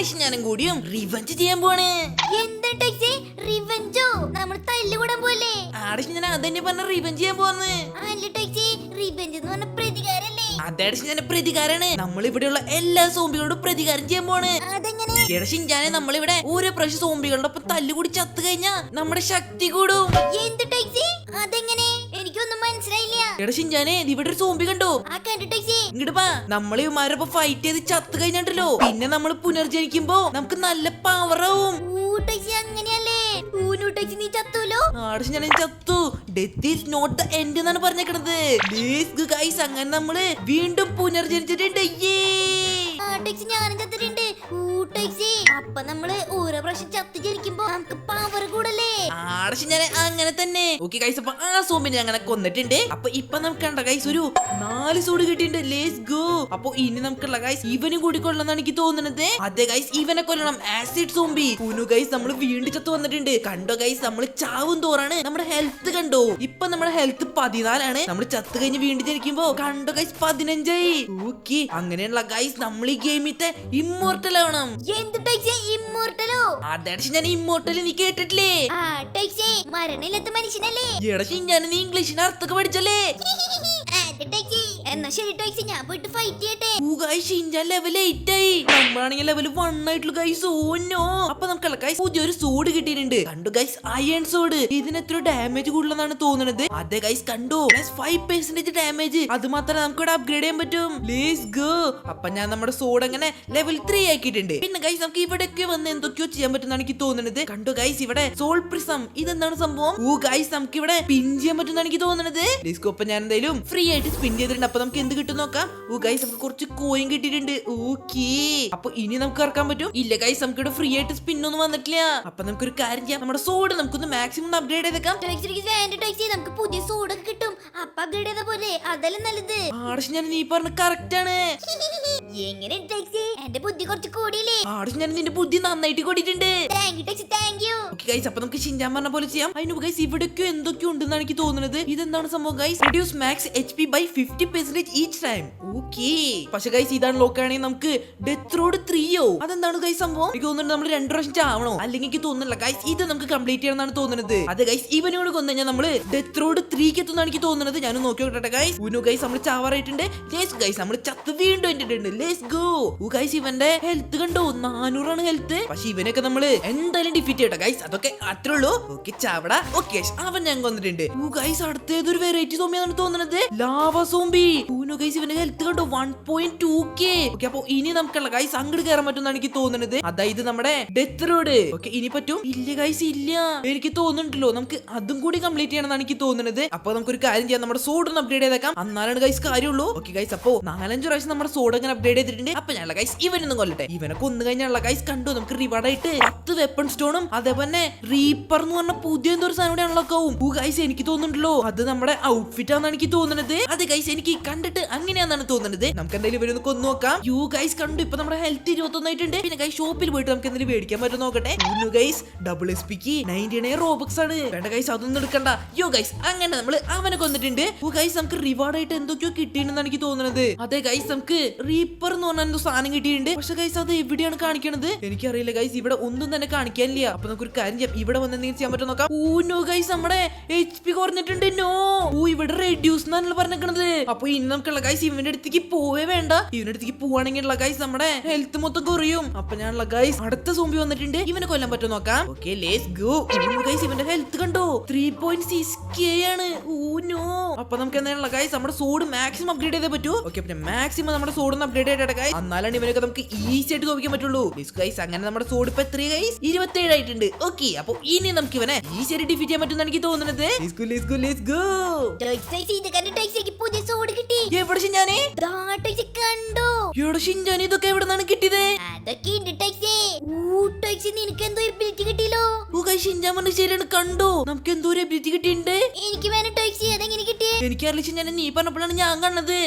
ഞാനും ഷിൻചാനും കൂടിയും റിവെഞ്ച് ചെയ്യാൻ പോണ്. എന്താ ടാക്സി റിവെഞ്ചോ? നമ്മൾ തല്ലുകൂടാൻ പോലെ. ആടെ ഷിൻചാൻ അതന്നെ പറഞ്ഞ റിവെഞ്ച് ചെയ്യാൻ പോന്ന്. അല്ല ടാക്സി, റിവെഞ്ച് എന്ന് പറഞ്ഞ പ്രതികാരല്ലേ? അതാണ് ഷിൻചാന്റെ പ്രതികാരാണ്. നമ്മൾ ഇവിടെയുള്ള എല്ലാ സോംബികളോടും പ്രതികാരം ചെയ്യാൻ പോണ്. അതെങ്ങനെ? എടാ ഷിൻചാനെ, നമ്മളിവിടെ ഓരോ പ്രാവശ്യം സോംബികളുടെ ഒപ്പം തല്ലുകൂടി ചത്തു കഴിഞ്ഞാ നമ്മുടെ ശക്തി കൂടും. എന്ത് ടാക്സി? അതെങ്ങനെ? എനിക്കൊന്നും മനസ്സിലായില്ല. എടാ ഷിൻചാനെ, ഇവിടെ ഒരു സോംബി കണ്ടോ? ആ കണ്ടു ടാക്സി. ഇങ്ങോട്ട് പാ. നമ്മളെ ഇവന്മാരൊപ്പം ഫൈറ്റ് ചെയ്ത് ചത്തു കഴിഞ്ഞിട്ടല്ലോ, പിന്നെ നമ്മൾ പുനർജനിക്കുമ്പോ നമുക്ക് നല്ല പവറാവും. ടാക്സി അങ്ങനെയല്ലേ? ടാക്സി നീ ചത്തൂലോ? ആടെ ഞാൻ ചത്തു. Death is not the end എന്നാണ് പറഞ്ഞേക്കണത്. ഗൈസ്, അങ്ങനെ നമ്മള് വീണ്ടും പുനർജനിച്ചിട്ടുണ്ട്. ടാക്സി ഞാനും ചത്തിട്ടുണ്ട്. ടാക്സി അപ്പൊ നമ്മള് ഓരോ പ്രാവശ്യം ചത്തു ജനിക്കുമ്പോ നമുക്ക് പവർ കൂടല്ലേ? ആടെ ഞാൻ അങ്ങനെ തന്നെ. ഓക്കെ ഗൈസ്, അപ്പൊ ആ സോംബിനെ അങ്ങനെ കൊന്നിട്ടുണ്ട്. അപ്പൊ ഇപ്പൊ നമുക്ക് കണ്ട ഗൈസ് ഒരു 4 സൂട് കിട്ടിയിട്ടുണ്ട്. Let's go. അപ്പൊ ഇനി നമുക്കുള്ള ഗൈസ് ഇവനും കൂടി കൊള്ളാന്നാണ് എനിക്ക് തോന്നുന്നത്. അതെ ഗൈസ്, ഇവനെ കൊല്ലണം. Acid zombie. ഗൈസ് നമ്മൾ വീണ്ടും ചത്തു വന്നിട്ടുണ്ട്. കണ്ടോ ഗൈസ്, നമ്മൾ ചാവും തോറാണ് നമ്മുടെ ഹെൽത്ത് കണ്ടോ. ഇപ്പൊ നമ്മുടെ ഹെൽത്ത് 14 നമ്മൾ ചത്തു കഴിഞ്ഞ് വീണ്ടും ജനിക്കുമ്പോ കണ്ടോ ഗൈസ് 15 ആയി. ഓക്കെ, അങ്ങനെയുള്ള ഗൈസ് നമ്മൾ ഈ ഗെയിമിത്തെ ഇമ്മോർട്ടൽ ആവണം. എന്ത് ടാക്സി ഇമ്മോർട്ടലോ? അതാണ് ഞാൻ ഇമ്മോർട്ടൽ നീ കേട്ടിട്ടില്ലേ? ടാക്സി മരണമില്ലാത്ത മനുഷ്യനല്ലേ? എടാ ഞാൻ നീ ഇംഗ്ലീഷിന് അർത്ഥമൊക്കെ പഠിച്ചല്ലേ? എന്നാ ശരി ടാക്സി, ഞാൻ പോയിട്ട് ഫൈറ്റ് ചെയ്യട്ടെ. ലെവൽ 8 ആയി. നമ്മളാണെങ്കിൽ ലെവൽ 1 ആയിട്ടുള്ള ഗൈസ്. ഓന്നോ. അപ്പൊ നമുക്കുള്ള ഗൈസ് പുതിയൊരു സോഡ് കിട്ടിയിട്ടുണ്ട്. കണ്ടു ഗൈസ്, അയൺ സോഡ്. ഇതിന് എത്ര ഡാമേജ് കൂടുതലെന്നാണ് തോന്നുന്നത്. അതെ ഗൈസ്, കണ്ടു 5% ഡാമേജ്. അത് മാത്രമേ നമുക്ക് ഇവിടെ അപ്ഗ്രേഡ് ചെയ്യാൻ പറ്റും. Let's go. അപ്പൊ ഞാൻ നമ്മുടെ സോഡ് അങ്ങനെ ലെവൽ 3 ആക്കിയിട്ടുണ്ട്. പിന്നെ ഗൈസ് നമുക്ക് ഇവിടെയൊക്കെ വന്ന് എന്തൊക്കെയോ ചെയ്യാൻ പറ്റുന്നതാണ് എനിക്ക് തോന്നുന്നത്. കണ്ടു ഗൈസ്, ഇവിടെ സോൾ പ്രിസം. ഇതെന്താണ് സംഭവം? ഗൈസ് നമുക്ക് ഇവിടെ സ്പിൻ ചെയ്യാൻ പറ്റുന്നതാണ് എനിക്ക് തോന്നുന്നത്. Let's go. അപ്പൊ ഞാൻ എന്തായാലും ഫ്രീ ആയിട്ട് സ്പിൻ ചെയ്തിട്ടുണ്ട്. അപ്പൊ നമുക്ക് എന്ത് കിട്ടും നോക്കാം. ഗൈസ് നമുക്ക് കുറച്ച് കോയിൻ കിട്ടിയിട്ടുണ്ട്. ഓക്കേ, അപ്പൊ ഇനി നമുക്ക് ഇറക്കാൻ പറ്റും. ഇല്ല ഗൈസ്, നമുക്ക് ഇവിടെ ഫ്രീ ആയിട്ട് സ്പിൻ ഒന്നും വന്നിട്ടില്ല. അപ്പൊ നമുക്കൊരു കാര്യം ചെയ്യാം. നമ്മുടെ സോഡ് നമുക്കൊന്ന് മാക്സിമം അപ്ഗ്രേഡ് ചെയ്തേക്കാം. നമുക്ക് പുതിയ സോഡൊക്കെ കിട്ടും. അപ്പൊ അപ്ഗ്രേഡ് ചെയ്ത പോലെ അതല്ലേ നല്ലത്. ആടേഷ് ഞാൻ നീ പറഞ്ഞ കറക്റ്റ് ആണ്. എങ്ങനെ ടാക്സി? എന്റെ ബുദ്ധി കുറച്ച് കൂടിയില്ലേ? ആടേഷ് ഞാൻ നിന്റെ ബുദ്ധി നന്നായിട്ട് കൂടിയിട്ടുണ്ട്. Thank you. ഓക്കേ ഗൈസ്, അപ്പൊ നമുക്ക് ഷിൻചാൻ പറഞ്ഞ പോലെ ചെയ്യാം. അതിന് ഗൈസ് ഇവിടെയൊക്കെ എന്തൊക്കെയോ ഉണ്ടെന്നാണ് എനിക്ക് തോന്നുന്നത്. ഇതെന്താണ് സംഭവം guys? Reduce max HP by 50% each time. Okay, പക്ഷെ ഗൈസ് ഇതാണ് ലോക്കാണെങ്കിൽ നമുക്ക് ഡെത്ത് റോഡ് 3 അതെന്താണ് ഗൈസ് സംഭവം? എനിക്ക് തോന്നുന്നുണ്ട് നമ്മൾ 2 പ്രാവശ്യം ചാവണോ? അല്ലെങ്കിൽ എനിക്ക് തോന്നുന്നില്ല ഗൈസ്, ഇത് നമുക്ക് കംപ്ലീറ്റ് ചെയ്യണമെന്നാണ് തോന്നുന്നത്. അതെ ഗൈസ്, ഇവനോട് കൊന്നു കഴിഞ്ഞാൽ നമ്മള് ഡെത്ത് റോഡ് 3 എത്തുന്നാണ് എനിക്ക് തോന്നുന്നത്. ഞാൻ നോക്കി നോക്കട്ടെ ഗൈസ്. ഗൈസ് നമ്മൾ ചാവാറായിട്ടുണ്ട്. ഗൈസ് നമ്മൾ ചത്ത് വീണ്ടും ഇട്ടിട്ടുണ്ട്. Let's go. ഗൈസ് ഇവന്റെ ഹെൽത്ത് കണ്ടോ, 400 ആണ് ഹെൽത്ത്. പക്ഷെ ഇവനൊക്കെ നമ്മള് എന്തായാലും ഡിഫീറ്റ് ചെയ്യട്ടെ ഗൈസ്. അതൊക്കെ അത്രേ ഉള്ളൂ. ഓക്കെ ചാവട. ഓക്കെ, അവൻ ഞാൻ കൊന്നിട്ടുണ്ട്. ഗൈസ് അടുത്ത ഏതൊരു വെറൈറ്റി സോംബിയാണ് തോന്നുന്നത്. Lava zombie. ഗൈസ് ഇവന്റെ ഹെൽത്ത് കണ്ടോ 1.2k. ഓക്കെ, അപ്പൊ ഇനി നമുക്കുള്ള ഗൈസ് അങ്ങോട്ട് കയറാൻ പറ്റുമെന്നാണ് എനിക്ക് തോന്നുന്നത്. അതായത് നമ്മുടെ ഡെത്ത് റോഡ്. ഓക്കെ, ഇനി പറ്റും? ഇല്ല ഗൈസ്, ഇല്ല. എനിക്ക് തോന്നുന്നുണ്ടല്ലോ നമുക്ക് അതും കൂടി കംപ്ലീറ്റ് ചെയ്യണമെന്നാണ് എനിക്ക് തോന്നുന്നത്. അപ്പൊ നമുക്കൊരു കാര്യം ചെയ്യാം, നമ്മുടെ സോഡ് ഒന്ന് അപ്ഗ്രേഡ് ചെയ്തേക്കാം. എന്നാലാണ് ഗൈസ് കാര്യമുള്ളൂ. ഓക്കെ ഗൈസ്, അപ്പൊ 4-5 പ്രാവശ്യം നമ്മുടെ സോഡ് അങ്ങനെ അപ്ഗ്രേഡ് ചെയ്തിട്ടുണ്ട്. അപ്പൊ ഞാനുള്ള ഗൈസ് ഇവനൊന്നും കൊല്ലട്ടെ. ഇവനെ കൊന്നു കഴിഞ്ഞാലുള്ള ഗൈസ് കണ്ടു നമുക്ക് റിവാർഡ് ആയിട്ട് 10 വെപ്പൺ സ്റ്റോണും അതേപോലെ റീപ്പർ എന്ന് പറഞ്ഞ പുതിയ എന്തോ ഒരു സാധനം കൂടി അൺലോക്ക് ആവും. ഗൈസ് എനിക്ക് തോന്നുന്നുണ്ടല്ലോ അത് നമ്മുടെ ഔട്ട്ഫിറ്റ് ആണെന്നാണ് എനിക്ക് തോന്നുന്നത്. അതെ ഗൈസ്, എനിക്ക് കണ്ടിട്ട് അങ്ങനെയാണെന്നാണ് തോന്നുന്നത്. നമുക്ക് എന്തായാലും ഇവരൊന്ന് കൊന്നു നോക്കാം. ഗൈസ് കണ്ടു ഇപ്പൊ നമ്മുടെ ഹെൽത്ത് 21 ആയിട്ടുണ്ട്. പിന്നെ ഗൈസ് ഷോപ്പിൽ പോയിട്ട് നമുക്ക് എന്തെങ്കിലും മേടിക്കാൻ പറ്റും നോക്കട്ടെ. ഗൈസ് ഡബിൾ SPക്ക് 99 റോബക്സ് ആണ്. വേണ്ട ഗൈസ്, അതൊന്നും എടുക്കണ്ട. ഗൈസ് അങ്ങനെ നമ്മൾ അവനെ കൊന്നിട്ടുണ്ട്. ഗൈസ് നമുക്ക് റിവാർഡ് ആയിട്ട് എന്തൊക്കെയോ കിട്ടിയിട്ടുണ്ടെന്നാണ് എനിക്ക് തോന്നുന്നത്. അതെ ഗൈസ്, നമുക്ക് റീപ്പർ എന്ന് പറഞ്ഞ എന്തോ സാധനം കിട്ടിയിട്ടുണ്ട്. പക്ഷെ ഗൈസ് അത് എവിടെയാണ് കാണിക്കണത് എനിക്കറിയില്ല ഗൈസ്. ഇവിടെ ഒന്നും തന്നെ കാണിക്കാനില്ല. അപ്പൊ നമുക്കൊരു കാര്യം ചെയ്യാം, ഇവിടെ വന്ന് എന്തെങ്കിലും ചെയ്യാൻ പറ്റും നോക്കാം. ഗൈസ് നമ്മുടെ HP കുറഞ്ഞിട്ടുണ്ട്. ഇവിടെ റെഡ്യൂസ് എന്നാണല്ലോ പറഞ്ഞേക്കണത്. അപ്പൊ ഇനി നമുക്കുള്ള ഗൈസ് ഇവന്റെ അടുത്തേക്ക് പോവേ വേണ്ട. ഇവന്റെ അടുത്തേക്ക് പോവാണെങ്കിൽ ഗൈസ് നമ്മുടെ ഹെൽത്ത് മൊത്തം കുറയും. അപ്പൊ ഞാനുള്ള ഗൈസ് അടുത്ത സോംബി വന്നിട്ടുണ്ട്. ഇവനെ കൊല്ലാൻ പറ്റും നോക്കാം. Okay let's go. ഗൈസ് ഇവന്റെ ഹെൽത്ത് കണ്ടോ 3.6k ആണ്. അപ്പൊ നമുക്ക് എന്തായാലുള്ള ഗൈസ് നമ്മുടെ സോഡ് മാക്സിമം അപ്ഗ്രേഡ് ചെയ്തേ പറ്റൂ. ഓക്കെ, പിന്നെ മാക്സിമം നമ്മുടെ സോഡ് ഒന്ന് അപ്ഗ്രേഡ് ചെയ്തിട്ട് ഗൈസ് എന്നാലാണ് ഇവനൊക്കെ നമുക്ക് ഈസി ആയിട്ട് തോപ്പിക്കാൻ പറ്റുള്ളൂ. ഗൈസ് അങ്ങനെ നമ്മുടെ സോഡ് ഇപ്പൊ എത്ര ഗൈസ് 27 ആയിട്ടുണ്ട്. ഓക്കെ, അപ്പൊ ഇനി നമുക്ക് ഇവനെ ഈസി ആയിട്ട് ഡിഫീറ്റ് ചെയ്യാൻ പറ്റുമെന്നാണ് എനിക്ക് തോന്നുന്നത്. എവിടെ ഷിൻചാൻ ഇതൊക്കെ എവിടെ നിന്നാണ് കിട്ടിയത്? ഷിൻചാൻ പറഞ്ഞ ശരിയാണ്. കണ്ടോ നമുക്ക് എന്തോ ഒരു എബിലിറ്റി കിട്ടിയിട്ടുണ്ട്. എനിക്കറിയില്ല ഷിൻചാൻ, നീ പറഞ്ഞപ്പോഴാണ് ഞാൻ കണ്ടത്.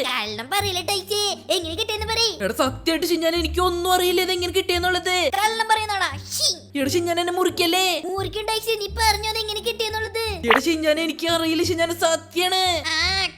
എടാ സത്യമായിട്ട് ഷിൻചാൻ എനിക്ക് ഒന്നും അറിയില്ല ഇത് എങ്ങനെ കിട്ടിയെന്നുള്ളത്. എടാ ഷിൻചാൻ എന്നെ മുറിക്കല്ലേ. നീ പറഞ്ഞത് എങ്ങനെ കിട്ടിയെന്നുള്ളത് എടാ ഷിൻചാൻ എനിക്ക് അറിയില്ല. ഷിൻചാൻ സത്യാണ്.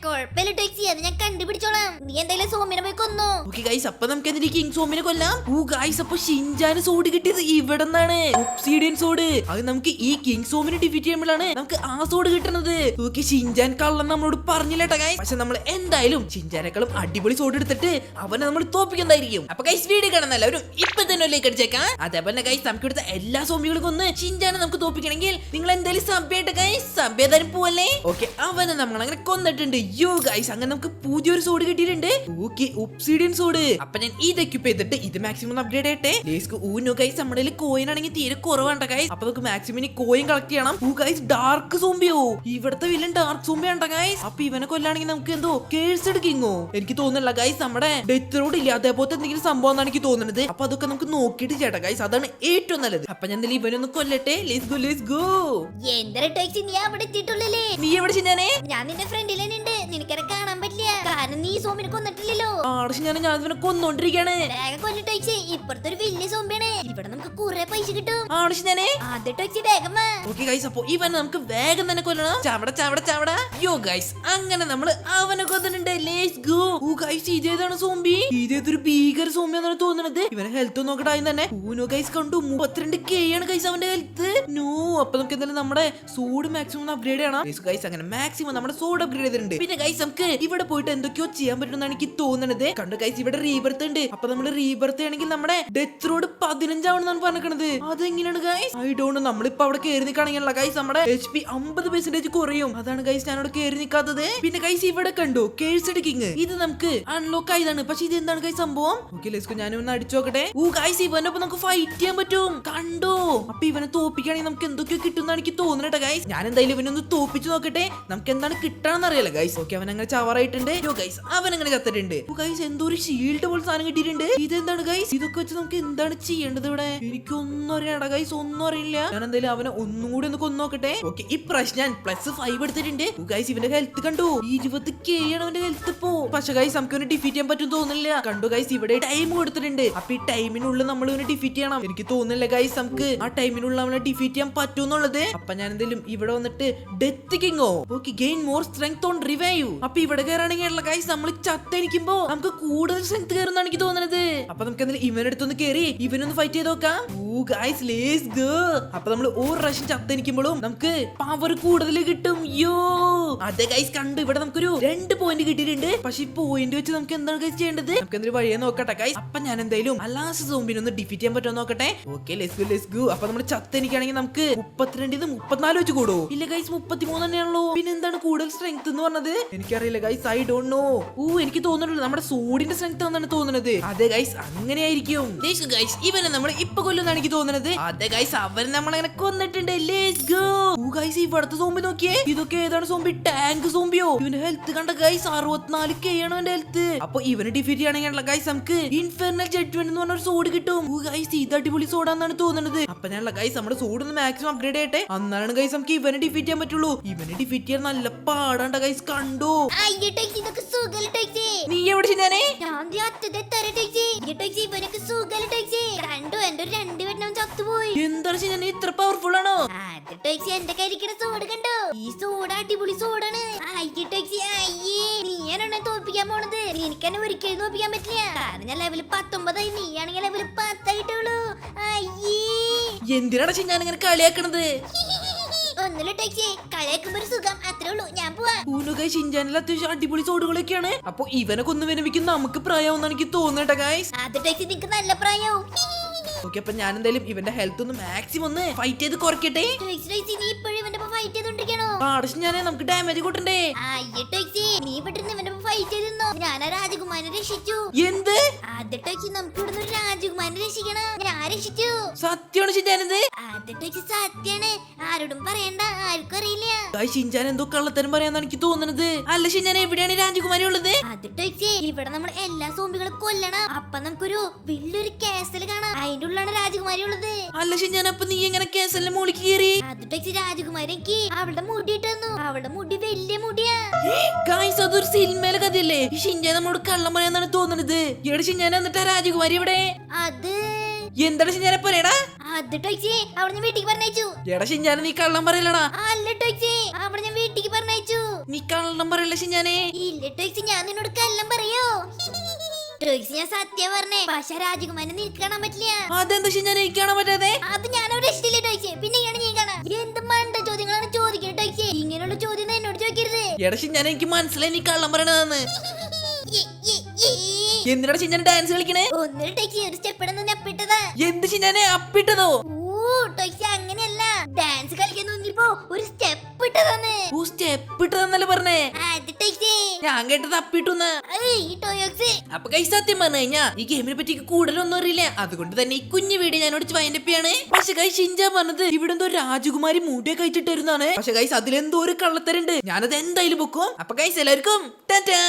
കൊഴപ്പില്ല ടാക്സി, അത് ഞാൻ കണ്ടുപിടിച്ചോളാം. നീ എന്തായാലും സോമിനെ പോയി കൊന്നോ. ഓക്കെ ഗൈസ്, അപ്പൊ നമുക്ക് എന്തിനാ കിങ് സോമിനെ കൊല്ലാം? ഓ ഗൈസ്, അപ്പൊ ഷിൻജാന് സോഡ് കിട്ടിയത് ഇവിടെ നിന്നാണ്, ഒബ്സിഡിയൻ സോഡ്. അത് നമുക്ക് ഈ കിങ് സോമിനെ ഡിഫീറ്റ് ചെയ്യുമ്പോഴാണ് നമുക്ക് ആ സോഡ് കിട്ടുന്നത്. ഓക്കെ, ഷിൻജാൻ കള്ളം നമ്മളോട് പറഞ്ഞില്ലട്ടാ ഗൈസ്. പക്ഷെ നമ്മൾ എന്തായാലും ഷിൻജാനേക്കാളും അടിപൊളി സോഡ് എടുത്തിട്ട് അവനെ നമ്മൾ തോപ്പിക്കുന്നതായിരിക്കും. അപ്പൊ ഗൈസ്, വീഡിയോ കാണുന്ന എല്ലാവരും ഇപ്പൊ തന്നെ ലൈക്ക് അടിച്ചേക്കാം. അതേപോലെ ഗൈസ്, നമുക്ക് എടുത്ത എല്ലാ സോംബികളും കൊന്ന് ഷിൻജാനെ നമുക്ക് തോപ്പിക്കണമെങ്കിൽ നിങ്ങൾ എന്തായാലും സബ്ബായിട്ട് ഗൈസ്, സബ് ചെയ്താലും പോവല്ലേ. ഓക്കെ, അവനെ നമ്മൾ അങ്ങനെ കൊന്നിട്ടുണ്ട്. യോ ഗൈസ്, അങ്ങനെ നമുക്ക് പുതിയൊരു സോഡ് കിട്ടിയിട്ടുണ്ട്. Okay, obsidian sword. അപ്പൊ ഞാൻ ഇത് എക്യുപ്പ് ചെയ്തിട്ട് ഇത് മാക്സിമം അപ്ഗ്രേഡ് ചെയ്യട്ടെ. ഊനോ ഗൈസ്, നമ്മുടെ കോയിൻ ആണെങ്കിൽ തീരെ കുറവാണ് ഗൈസ്. അപ്പൊ നമുക്ക് മാക്സിമം കോയിൻ കളക്ട് ചെയ്യണം. ഓ ഗൈസ്, ഡാർക്ക് സോംബിയോ, ഇവിടത്തെ വില്ലൻ ഡാർക്ക് സോംബി ആണ് ഗൈസ്. അപ്പൊ ഇവനെ കൊല്ലാണെങ്കിൽ നമുക്ക് എന്തോ കേഴ്സ് എടുക്കിങ്ങോ എനിക്ക് തോന്നുന്നില്ല ഗൈസ്. നമ്മുടെ ഡെത്ത് റോഡ് ഇല്ല അതേപോലത്തെ എന്തെങ്കിലും സംഭവം എന്നാണ് എനിക്ക് തോന്നുന്നത്. അപ്പൊ അതൊക്കെ നമുക്ക് നോക്കിയിട്ട് ചേട്ടാ ഗൈസ്, അതാണ് ഏറ്റവും നല്ലത്. അപ്പൊ ഞാൻ ഇവനൊന്ന് കൊല്ലട്ടെ. Let's go, let's go. എന്താ ടാക്സി, നീ അവിടെ എത്തിയിട്ടുള്ളല്ലേ? നീ എവിടെ ഷിൻജാനെ? ഞാൻ നിന്റെ ഫ്രണ്ടിൽ തന്നെ ഉണ്ട്. നിനക്കനെ കാണാൻ പറ്റില്ല, കാരണം നീ സോമിനെ കൊന്നിട്ടില്ലല്ലോ. ഞാൻ ഇവനെ കൊന്നോണ്ടിരിക്കാണ്. വേഗം കൊല്ലു ടാക്സി, ഇപ്പുറത്തെ ഒരു വലിയ സോംബിയാണ്. ഇവിടെ നമുക്ക് കുറെ പൈസ കിട്ടും. ഷിൻജാനെ, ആദ്യ ടാക്സി വേഗം വാ. ഓക്കെ ഗൈസ്, അപ്പൊ ഇവനെ നമുക്ക് വേഗം തന്നെ കൊല്ലണം. ചവട ചവട ചവട. യോ ഗൈസ്, അങ്ങനെ നമ്മള് അവനെ കൊന്നിട്ടുണ്ട്. Let's go. ഓ ഗൈസ്, ഇതേതാണ് സോംബി? ഇതേതൊരു ഭീകര സോംബി എന്നാണ് തോന്നുന്നത്. ഇവനെ ഹെൽത്ത് നോക്കട്ടെ ആദ്യം തന്നെ. ഊനോ ഗൈസ്, കണ്ടു 32k ആണ് ഗൈസ് അവന്റെ ഹെൽത്ത്. നോ, അപ്പൊ നമുക്ക് എന്തായാലും നമ്മുടെ സോഡ് മാക്സിമം അപ്ഗ്രേഡ് ചെയ്യണം ഗൈസ്. അങ്ങനെ മാക്സിമം നമ്മുടെ സോഡ് അപ്ഗ്രേഡ് ചെയ്തിട്ടുണ്ട്. പിന്നെ ഗൈസ്, നമുക്ക് ഇവിടെ പോയിട്ട് എന്തൊക്കെയോ ചെയ്യാൻ പറ്റുമെന്നാണ് എനിക്ക് തോന്നുന്നത്. കണ്ടു ഗൈസ്, ഇവിടെ റീബർത്ത് ഉണ്ട്. അപ്പൊ നമ്മൾ റീബർത്ത് ആണെങ്കിൽ നമ്മുടെ ഡെത്ത് റോഡ് 15 ആവണമെന്നാണ് പറഞ്ഞിരിക്കുന്നത്. അതെങ്ങനെയാണ് ഗൈസ്? I don't know. നമ്മളിപ്പോ അവിടെ കയറി നിൽക്കുകയാണെങ്കിലുള്ള ഗൈസ് നമ്മുടെ HP 50% കുറയും. അതാണ് ഗൈസ് ഞാൻ അവിടെ കയറി നിൽക്കാത്തത്. പിന്നെ ഗൈസ്, ഇവിടെ കണ്ടു കേഴ്സ് കിങ്. ഇത് നമുക്ക് അൺലോക്ക് ആയതാണ്. പക്ഷെ ഇത് എന്താണ് ഗൈസ് സംഭവം? ഓക്കെ ലെറ്റ്സ്, ഞാൻ ഒന്ന് അടിച്ചു നോക്കട്ടെ. ഓ ഗൈസ്, ഇവനൊപ്പം നമുക്ക് ഫൈറ്റ് ചെയ്യാൻ പറ്റും. കണ്ടോ? അപ്പൊ ഇവനെ തോപ്പിക്കുകയാണെങ്കിൽ നമുക്ക് എന്തൊക്കെയോ കിട്ടുമെന്നാണ് എനിക്ക് തോന്നുന്നത് ഗൈസ്. ഞാൻ എന്തായാലും ഇവനൊന്ന് തോപ്പിച്ചു നോക്കട്ടെ, നമുക്ക് എന്താണ് കിട്ടാണെന്ന് അറിയാലോ ഗൈസ്. ഓക്കെ, അവൻ അങ്ങനെ ചവറായിട്ടുണ്ട്. യോ ഗൈസ്, അവൻ അങ്ങനെ ചത്തിട്ടുണ്ട്. ഗൈസ്, എന്തോ ഒരു ഷീൽഡ് പോലെ സാധനം കിട്ടിയിട്ടുണ്ട്. ഇതെന്താണ് ഗൈസ്? ഇതൊക്കെ വെച്ച് നമുക്ക് എന്താണ് ചെയ്യേണ്ടത് ഇവിടെ? എനിക്കൊന്നും അറിയണ്ട ഗൈസ്, ഒന്നും അറിയില്ല. ഞാൻ എന്തായാലും അവനെ ഒന്നും കൂടി ഒന്ന് കൊന്നു നോക്കട്ടെ. ഓക്കെ, ഇപ്രാവശ്യം ഞാൻ +5 എടുത്തിട്ടുണ്ട്. ഗൈസ്, ഇവന്റെ ഹെൽത്ത് കണ്ടു 20k ആണ് അവന്റെ ഹെൽത്ത് ഇപ്പോ. പക്ഷെ ഗൈസ്, നമുക്ക് ഇവനെ ഡിഫീറ്റ് ചെയ്യാൻ പറ്റും തോന്നുന്നില്ല. കണ്ടു ഗൈസ്, ഇവിടെ ടൈം കൊടുത്തിട്ടുണ്ട്. അപ്പൊ ഈ ടൈമിനുള്ളിൽ നമ്മൾ ഇവനെ ഡിഫീറ്റ് ചെയ്യണം. എനിക്ക് തോന്നുന്നില്ല ഗൈസ് നമുക്ക് ആ ടൈമിനുള്ള അവനെ ഡിഫീറ്റ് ചെയ്യാൻ പറ്റുമെന്നുള്ളത്. അപ്പൊ ഞാൻ എന്തെങ്കിലും ഇവിടെ വന്നിട്ട് ഡെത്ത് കിങ്ങോ. Okay, gain more strength on revive. അപ്പൊ ഇവിടെ കയറാണെങ്കിൽ ഗൈസ്, നമ്മൾ ചത്തനിക്കുമ്പോ നമുക്ക് കൂടുതൽ സ്ട്രെങ്ത് കയറുന്നാണ് എനിക്ക് തോന്നുന്നത്. അപ്പൊ നമുക്ക് എന്തെങ്കിലും ഇവനടുത്തൊന്ന് കയറി ഇവനൊന്ന് ഫൈറ്റ് ചെയ്ത് നോക്കാം. ഓ ഗൈസ്, ലെറ്റ്സ് ഗോ. അപ്പൊ നമ്മൾ ഒരു പ്രാവശ്യം ചത്തനിക്കുമ്പോഴും നമുക്ക് പവർ കൂടുതൽ കിട്ടും. യോ, അതെ ഗൈസ്, കണ്ടു ഇവിടെ നമുക്കൊരു 2 പോയിന്റ് കിട്ടിയിട്ടുണ്ട്. പക്ഷെ ഈ പോയിന്റ് വെച്ച് നമുക്ക് എന്താണ് ഗൈസ് ചെയ്യേണ്ടത്? നമുക്ക് എന്തൊരു വഴിയെ നോക്കട്ടെ ഗൈസ്. അപ്പൊ ഞാൻ എന്തായാലും ലാസ്റ്റ് സോംബിനെ ഒന്ന് ഡിഫീറ്റ് ചെയ്യാൻ പറ്റുമോ നോക്കട്ടെ. Okay, let's go, let's go. അപ്പൊ നമ്മൾ ചത്തനിക്കാണെങ്കിൽ നമുക്ക് 32 34 വെച്ച് കൂടും. ഇല്ല ഗൈസ്, 33 തന്നെയാണല്ലോ. പിന്നെ എന്താണ് കൂടുതൽ സ്ട്രെങ്ത് എന്ന് പറഞ്ഞത്? എനിക്കറിയില്ല ഗൈസ്, ഐ ഡോണ്ട് നോ. എനിക്ക് തോന്നുന്നുള്ളൂ നമ്മുടെ സോഡിന്റെ സ്ട്രെങ്ത് ആണെന്നാണ് തോന്നുന്നത്. അതെ ഗൈസ്, അങ്ങനെയായിരിക്കും. ഗൈസ്, ഇവനെ നമ്മൾ ഇപ്പൊ കൊല്ലുന്നാണ് എനിക്ക് തോന്നുന്നത്. അതെ ഗൈസ്, അവൻ നമ്മളങ്ങനെ കൊന്നിട്ടുണ്ട്. Let's go. ഗൈസ്, ഇവിടുത്തെ സോംബി നോക്കിയേ. ഇതൊക്കെ ഏതാണ് സോംബി? ടാങ്ക് സോംബിയോ. ഇവന്റെ ഹെൽത്ത് കണ്ട ഗൈസ്, 64k ആണ് അവന്റെ ഹെൽത്ത്. അപ്പൊ ഇവനെ ഡിഫീറ്റ് ചെയ്യണമെങ്കിൽ ഗൈസ് നമുക്ക് ഇൻഫെർണൽ ജഡ്ജ്മെന്റ് എന്ന് പറഞ്ഞ ഒരു സോഡ് കിട്ടും. ഗൈസ്, ഇത് അടിപൊളി സോഡാന്നാണ് തോന്നുന്നത്. അപ്പൊ ഞാൻ ഗൈസ് നമ്മുടെ സോഡ് ഒന്ന് മാക്സിമം അപ്ഗ്രേഡ് ചെയ്യട്ടെ. അന്നാണ് ഗൈസ് നമുക്ക് ഇവനെ ഡിഫീറ്റ് ചെയ്യാൻ പറ്റുള്ളൂ. ഇവനെ ഡിഫീറ്റ് ചെയ്യാൻ നല്ല പാടാണ്ട ഗൈസ്. കണ്ടോ? നീ എവിടെ ഞാനേ? എന്താണ് ഞാൻ ഇത്ര പവർഫുൾ ആണോ? എന്റെ കയ്യിരിക്കണ സോഡ് കണ്ടോ? ഈ സോഡ് അടിപൊളി സോഡാണ്. നീയാണോ തോൽപ്പിക്കാൻ പോണത്? എനിക്ക് തന്നെ ഒരിക്കലും തോൽപ്പിക്കാൻ പറ്റില്ല. കാരണം ഞാൻ ലെവൽ 19 നീയാണെങ്കിൽ ലെവൽ 10 ആയിട്ടുള്ളൂ. എന്തിനാണ് ഞാൻ ഇങ്ങനെ കളിയാക്കണത്? ഒന്നുമില്ല ടാക്സി, കളിയാക്കുമ്പോ ഒരു സുഖം, അത്രേ ഉള്ളൂ. ഞാൻ പോവാ. ഷിൻജാനിൽ അത്യാവശ്യം അടിപൊളി സോഡുകളൊക്കെയാണ്. അപ്പൊ ഇവനെ കൊന്നു വിരമിക്കും നമുക്ക് പ്രായമാവുന്ന എനിക്ക് തോന്നട്ടെ ഗൈസ്. അത് ടാക്സി നിനക്ക് നല്ല പ്രായവും. ഓക്കെ, അപ്പൊ ഞാൻ എന്തായാലും ഇവന്റെ ഹെൽത്ത് ഒന്ന് മാക്സിമം ഒന്ന് ഫൈറ്റ് ചെയ്ത് കുറയ്ക്കട്ടെ. നീ ഇപ്പോഴും ഇവന്റെ ഫൈറ്റ് ചെയ്തോണ്ടിരിക്കണോ? ഞാൻ നമുക്ക് ഡാമേജ് കൂട്ടണ്ടേ? നീ പെട്ടെന്ന് ഇവന്റെ ഫൈറ്റ് ചെയ്തിരുന്നോ? ഞാൻ ആ രാജകുമാരനെ രക്ഷിച്ചു. എന്ത്? അത് ടാക്സി, നമുക്ക് ഇവിടുന്ന് ഒരു രാജകുമാരനെ രക്ഷിക്കണം. ഞാൻ രക്ഷിച്ചു. സത്യമാണ് ഷിൻജാനത്? അത് ടാക്സി സത്യാണ്. ആരോടും പറയണ്ട, ആർക്കും അറിയില്ല. ഷിൻജാൻ എന്തോ കള്ളത്തരം പറയാന്നാണ് എനിക്ക് തോന്നുന്നത്. അല്ല ഷിൻജാൻ, എവിടെയാണ് രാജകുമാരി ഉള്ളത്? അത് ടാക്സി, ഇവിടെ നമ്മൾ എല്ലാ സോംബികളും കൊല്ലണം. അപ്പൊ നമുക്കൊരു വലിയൊരു കാസൽ കാണാം. അതിന്റെ ഉള്ളിലാണ് രാജകുമാരി ഉള്ളത്. അല്ല ഷിൻജാൻ, അപ്പൊ നീ എങ്ങനെ കാസലിന്റെ മുകളിൽ കയറി? അത് ടാക്സി, രാജകുമാരിക്ക് അവളുടെ മുടി ഇട്ടു. അവളുടെ മുടി വലിയ മുടിയാ. ഗൈസ്, അതൊരു സിനിമയിലെ കഥയല്ലേ? ഈ ഷിൻജാൻ നമ്മളോട് കള്ളം പറയാന്നാണ് തോന്നുന്നത്. ഇവിടെ ഷിൻജാൻ എന്നിട്ട് രാജകുമാരി ഇവിടെ അത് എന്താണ് ഷിൻജാനെ പറയടാ? അത് ടാക്സി, അവിടെ ഞാൻ വീട്ടിക്ക് പറഞ്ഞയച്ചു. എടാ ഷിൻജാനെ നീ കള്ളം പറയലടാ. അല്ല ടാക്സി, അവിടെ ഞാൻ വീട്ടിക്ക് പറഞ്ഞയച്ചു. നീ കള്ളം പറയല്ലേ ഷിൻചാനെ? ഇല്ല ടോയ്സ്, ഞാൻ നിന്നോട് കള്ളം പറയോ? ടോയ്സ്, ഞാൻ സത്യം പറഞ്ഞേ. പക്ഷെ രാജകുമാരനെ നിനക്ക് കാണാൻ പറ്റില്ല. അതെന്താ ഷിൻചാനെ എനിക്ക് കാണാൻ പറ്റാതെ? അത് ഞാനവിടെ ഇഷ്ടമില്ല ടോയ്സ്. പിന്നെയാണ് നീ കാണാ. എന്ത് മണ്ട ചോദ്യങ്ങളാണ് ചോദിക്കുന്നത് ടോയ്സ്? ഇങ്ങനെയുള്ള ചോദ്യം എന്നോട് ചോദിക്കരുത്. എടാ ഷിൻചാനെ, എനിക്ക് മനസ്സിലായി നീ കള്ളം പറയണതെന്ന്. എന്തിനാണ് ഷിൻചാനെ ഡാൻസ് കളിക്കണേ? ഒന്നൊരു ടോയ്സ്, ഒരു സ്റ്റെപ്പ് ഇടുന്ന അപ്പിട്ടതാ. എന്ത് ഷിൻചാനെ അപ്പിട്ടതോ? ടോയ്സ്, അങ്ങനെയല്ല. ഡാൻസ് കളിക്കാൻ നോക്കിയപ്പോ ഒരു സ്റ്റെപ്പ് ഇട്ടതാന്ന്. ഓ, സ്റ്റെപ്പ് ഇട്ടതെന്നല്ലേ പറഞ്ഞേ? അത് ടോയ്സ്. ഞാൻ കേട്ടത് അപ്പിട്ടുന്ന്. ഈ ടോയ്സ്. അപ്പൊ കൈ സത്യം പറഞ്ഞു കഴിഞ്ഞാ ഈ ഗെയിമിനെ പറ്റി കൂടുതലൊന്നും അറിയില്ല. അതുകൊണ്ട് തന്നെ ഈ കുഞ്ഞു വീഡിയോ ഞാനോട് വൈൻഡപ്പിയാണ്. പക്ഷെ കൈ ഷിൻചാൻ പറഞ്ഞത് ഇവിടെ എന്തോ രാജകുമാരി മൂടിയൊക്കെ കഴിച്ചിട്ടായിരുന്നാണ്. പക്ഷെ കൈസ് അതിലെന്തോ ഒരു കള്ളത്തരുണ്ട്. ഞാനത് എന്തായാലും പൊക്കും. അപ്പൊ കൈസ് എല്ലാവർക്കും ടാറ്റാ.